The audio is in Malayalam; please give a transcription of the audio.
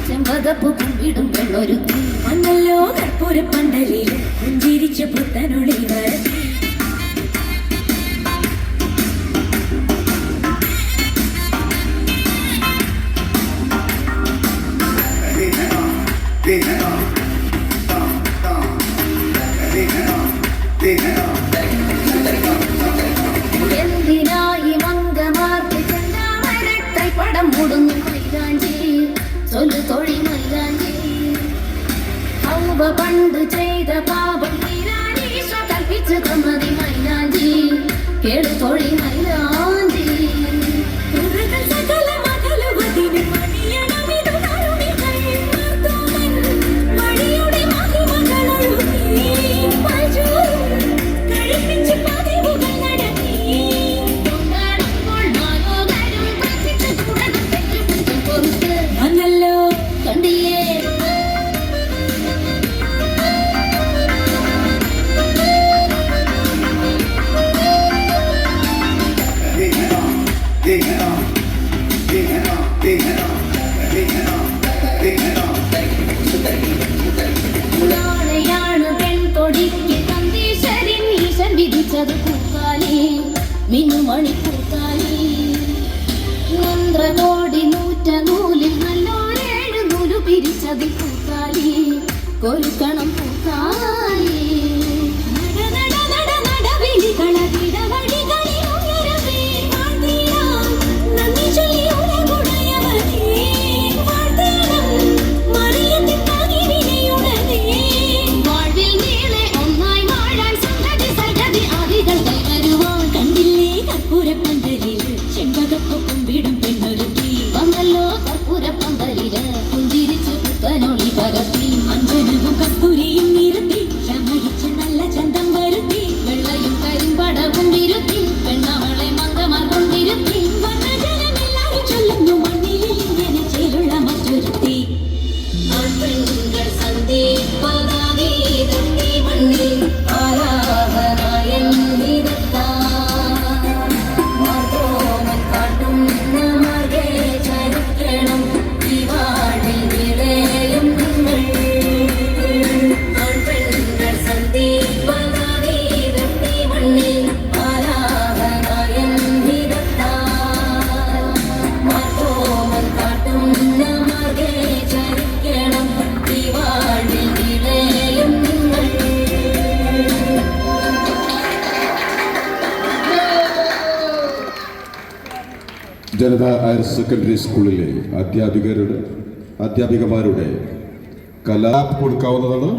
ചെമ്പകപ്പൂ കുമ്പിടും പെണ്ണൊരുത്തി മണ്ണല്ലോ കർപ്പൂര പന്തലിൽ പുഞ്ചിരിച്ച പുത്തനൊളി വരത്തി എന്തിനായി മംഗമാർക്ക് ചെന്താമരക്കൈ പടം മുടുങ്ങും മൈലാഞ്ചി ചൊല്ലു തൊഴി മൈലാഞ്ചി ഹൗവ പണ്ട് ചെയ്ത പാപം തീരാനീശ കൽപ്പിച്ചു തന്നതി മൈലാഞ്ചി കേളു തൊഴി മൈലാഞ്ചി മിന്നുമണി പൂത്താലി മന്ത്രകോടി നൂറ്റ നൂലിൽ നല്ലോരേഴ് നൂലു പിരിച്ചതി പൂത്താലി കൊരുക്കണം പൂത്താലി ജനത ഹയർ സെക്കൻഡറി സ്കൂളിലെ അധ്യാപികമാരുടെ കലാപ് കൊടുക്കാവുന്നതാണ്.